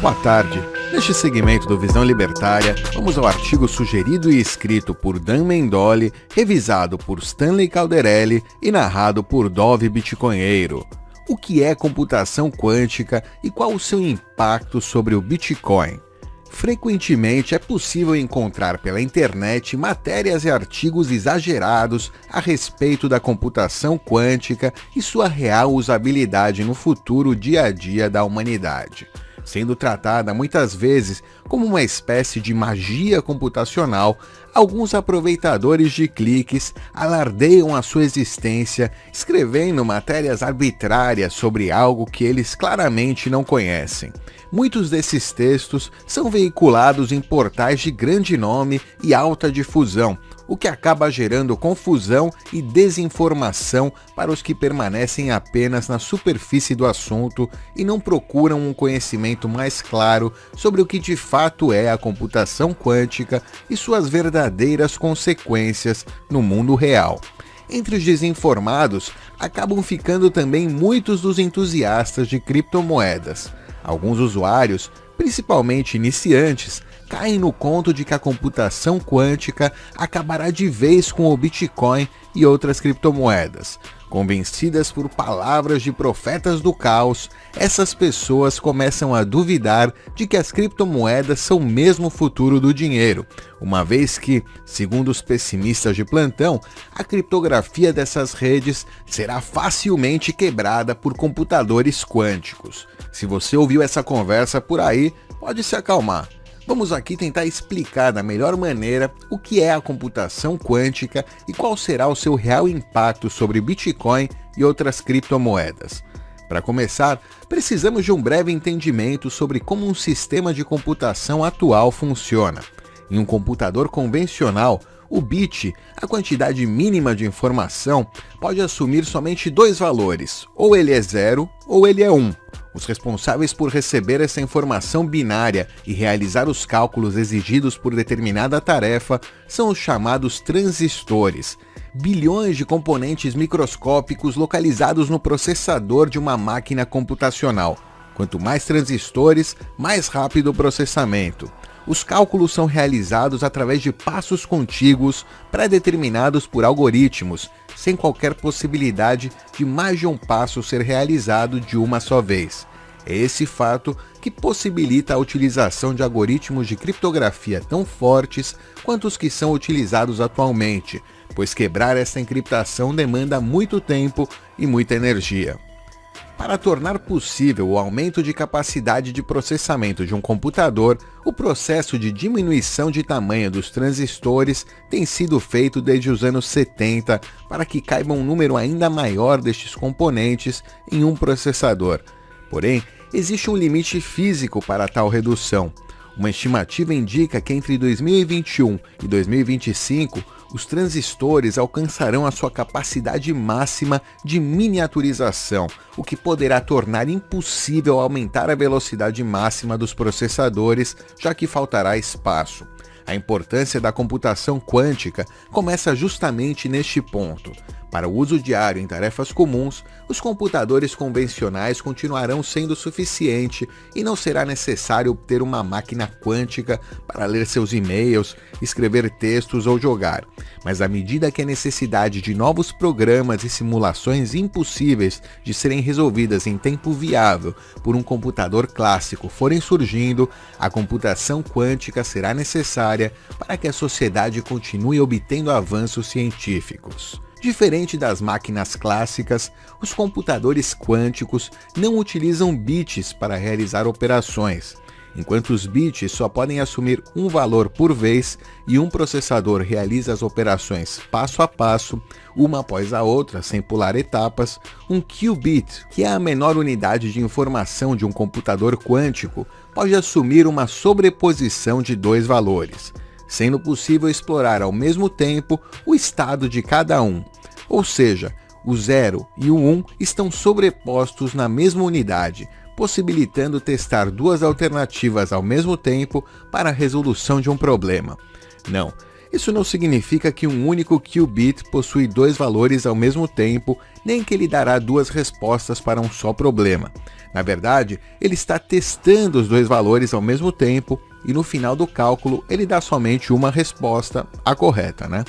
Boa tarde. Neste segmento do Visão Libertária, vamos ao artigo sugerido e escrito por Dan Mendoli, revisado por Stanley Calderelli e narrado por Dove Bitcoinheiro. O que é computação quântica e qual o seu impacto sobre o Bitcoin? Frequentemente é possível encontrar pela internet matérias e artigos exagerados a respeito da computação quântica e sua real usabilidade no futuro dia a dia da humanidade, sendo tratada muitas vezes como uma espécie de magia computacional. Alguns aproveitadores de cliques alardeiam a sua existência, escrevendo matérias arbitrárias sobre algo que eles claramente não conhecem. Muitos desses textos são veiculados em portais de grande nome e alta difusão, o que acaba gerando confusão e desinformação para os que permanecem apenas na superfície do assunto e não procuram um conhecimento mais claro sobre o que de fato é a computação quântica e suas verdadeiras consequências no mundo real. Entre os desinformados, acabam ficando também muitos dos entusiastas de criptomoedas. Alguns usuários, principalmente iniciantes, caem no conto de que a computação quântica acabará de vez com o Bitcoin e outras criptomoedas. Convencidas por palavras de profetas do caos, essas pessoas começam a duvidar de que as criptomoedas são mesmo o futuro do dinheiro, uma vez que, segundo os pessimistas de plantão, a criptografia dessas redes será facilmente quebrada por computadores quânticos. Se você ouviu essa conversa por aí, pode se acalmar. Vamos aqui tentar explicar da melhor maneira o que é a computação quântica e qual será o seu real impacto sobre Bitcoin e outras criptomoedas. Para começar, precisamos de um breve entendimento sobre como um sistema de computação atual funciona. Em um computador convencional, o bit, a quantidade mínima de informação, pode assumir somente dois valores, ou ele é 0 ou ele é 1. Os responsáveis por receber essa informação binária e realizar os cálculos exigidos por determinada tarefa são os chamados transistores, bilhões de componentes microscópicos localizados no processador de uma máquina computacional. Quanto mais transistores, mais rápido o processamento. Os cálculos são realizados através de passos contíguos pré-determinados por algoritmos, sem qualquer possibilidade de mais de um passo ser realizado de uma só vez. É esse fato que possibilita a utilização de algoritmos de criptografia tão fortes quanto os que são utilizados atualmente, pois quebrar essa encriptação demanda muito tempo e muita energia. Para tornar possível o aumento de capacidade de processamento de um computador, o processo de diminuição de tamanho dos transistores tem sido feito desde os anos 70 para que caiba um número ainda maior destes componentes em um processador. Porém, existe um limite físico para tal redução. Uma estimativa indica que entre 2021 e 2025, os transistores alcançarão a sua capacidade máxima de miniaturização, o que poderá tornar impossível aumentar a velocidade máxima dos processadores, já que faltará espaço. A importância da computação quântica começa justamente neste ponto. Para o uso diário em tarefas comuns, os computadores convencionais continuarão sendo suficiente e não será necessário ter uma máquina quântica para ler seus e-mails, escrever textos ou jogar. Mas à medida que a necessidade de novos programas e simulações impossíveis de serem resolvidas em tempo viável por um computador clássico forem surgindo, a computação quântica será necessária para que a sociedade continue obtendo avanços científicos. Diferente das máquinas clássicas, os computadores quânticos não utilizam bits para realizar operações. Enquanto os bits só podem assumir um valor por vez e um processador realiza as operações passo a passo, uma após a outra, sem pular etapas, um qubit, que é a menor unidade de informação de um computador quântico, pode assumir uma sobreposição de dois valores, sendo possível explorar ao mesmo tempo o estado de cada um. Ou seja, o 0 e o 1 estão sobrepostos na mesma unidade, possibilitando testar duas alternativas ao mesmo tempo para a resolução de um problema. Não, isso não significa que um único qubit possui dois valores ao mesmo tempo, nem que ele dará duas respostas para um só problema. Na verdade, ele está testando os dois valores ao mesmo tempo e no final do cálculo ele dá somente uma resposta, a correta, né?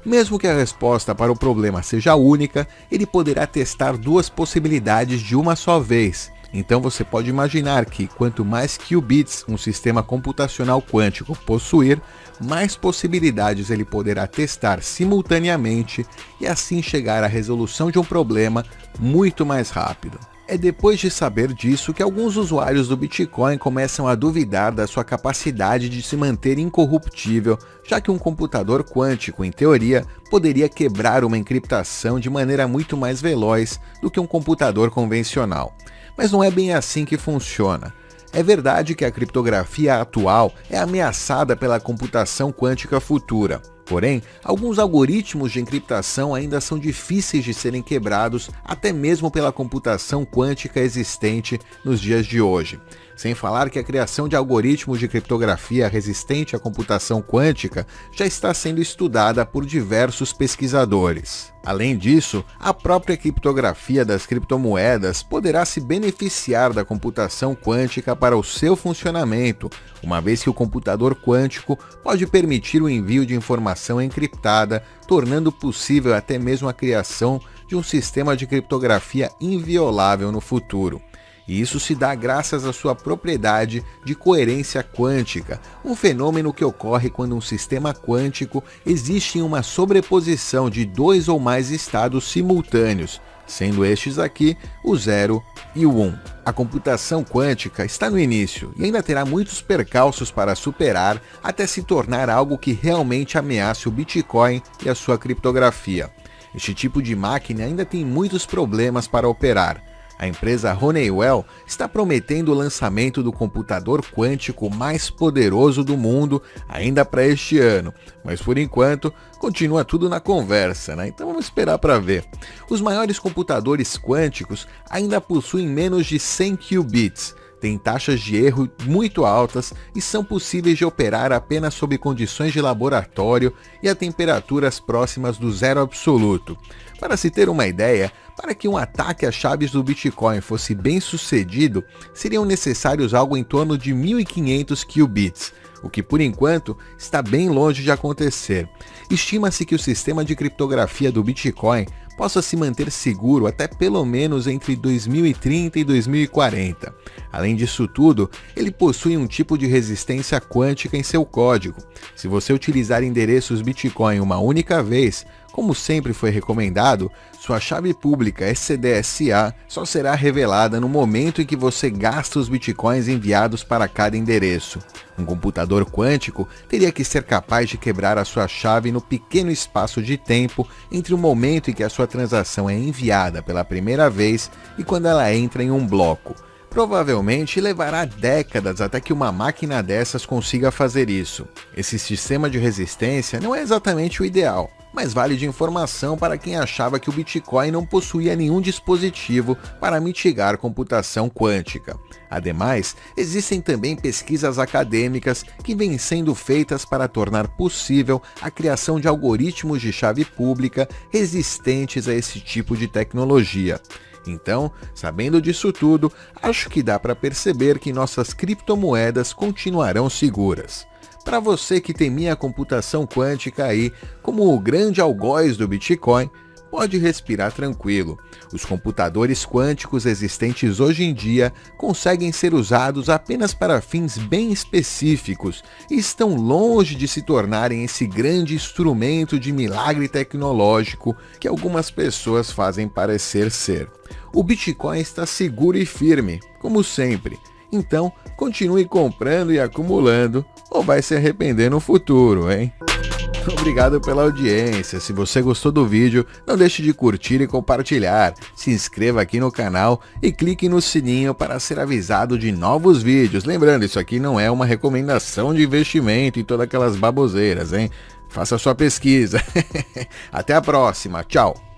Mesmo que a resposta para o problema seja única, ele poderá testar duas possibilidades de uma só vez. Então você pode imaginar que quanto mais qubits um sistema computacional quântico possuir, mais possibilidades ele poderá testar simultaneamente e assim chegar à resolução de um problema muito mais rápido. É depois de saber disso que alguns usuários do Bitcoin começam a duvidar da sua capacidade de se manter incorruptível, já que um computador quântico, em teoria, poderia quebrar uma encriptação de maneira muito mais veloz do que um computador convencional. Mas não é bem assim que funciona. É verdade que a criptografia atual é ameaçada pela computação quântica futura. Porém, alguns algoritmos de encriptação ainda são difíceis de serem quebrados até mesmo pela computação quântica existente nos dias de hoje. Sem falar que a criação de algoritmos de criptografia resistente à computação quântica já está sendo estudada por diversos pesquisadores. Além disso, a própria criptografia das criptomoedas poderá se beneficiar da computação quântica para o seu funcionamento, uma vez que o computador quântico pode permitir o envio de informação encriptada, tornando possível até mesmo a criação de um sistema de criptografia inviolável no futuro. E isso se dá graças à sua propriedade de coerência quântica, um fenômeno que ocorre quando um sistema quântico existe em uma sobreposição de dois ou mais estados simultâneos, sendo estes aqui o 0 e o 1. A computação quântica está no início e ainda terá muitos percalços para superar até se tornar algo que realmente ameace o Bitcoin e a sua criptografia. Este tipo de máquina ainda tem muitos problemas para operar. A empresa Honeywell está prometendo o lançamento do computador quântico mais poderoso do mundo ainda para este ano, mas por enquanto continua tudo na conversa, né? Então vamos esperar para ver. Os maiores computadores quânticos ainda possuem menos de 100 qubits, têm taxas de erro muito altas e são possíveis de operar apenas sob condições de laboratório e a temperaturas próximas do zero absoluto. Para se ter uma ideia, para que um ataque às chaves do Bitcoin fosse bem sucedido, seriam necessários algo em torno de 1.500 qubits, o que por enquanto está bem longe de acontecer. Estima-se que o sistema de criptografia do Bitcoin possa se manter seguro até pelo menos entre 2030 e 2040. Além disso tudo, ele possui um tipo de resistência quântica em seu código. Se você utilizar endereços Bitcoin uma única vez, como sempre foi recomendado, sua chave pública SDSA só será revelada no momento em que você gasta os bitcoins enviados para cada endereço. Um computador quântico teria que ser capaz de quebrar a sua chave no pequeno espaço de tempo entre o momento em que a sua transação é enviada pela primeira vez e quando ela entra em um bloco. Provavelmente levará décadas até que uma máquina dessas consiga fazer isso. Esse sistema de resistência não é exatamente o ideal, mas vale de informação para quem achava que o Bitcoin não possuía nenhum dispositivo para mitigar computação quântica. Ademais, existem também pesquisas acadêmicas que vêm sendo feitas para tornar possível a criação de algoritmos de chave pública resistentes a esse tipo de tecnologia. Então, sabendo disso tudo, acho que dá para perceber que nossas criptomoedas continuarão seguras. Para você que temia a computação quântica aí como o grande algoz do Bitcoin, pode respirar tranquilo. Os computadores quânticos existentes hoje em dia conseguem ser usados apenas para fins bem específicos e estão longe de se tornarem esse grande instrumento de milagre tecnológico que algumas pessoas fazem parecer ser. O Bitcoin está seguro e firme, como sempre. Então, continue comprando e acumulando, ou vai se arrepender no futuro, hein? Obrigado pela audiência. Se você gostou do vídeo, não deixe de curtir e compartilhar. Se inscreva aqui no canal e clique no sininho para ser avisado de novos vídeos. Lembrando, isso aqui não é uma recomendação de investimento e todas aquelas baboseiras, hein? Faça sua pesquisa. Até a próxima. Tchau.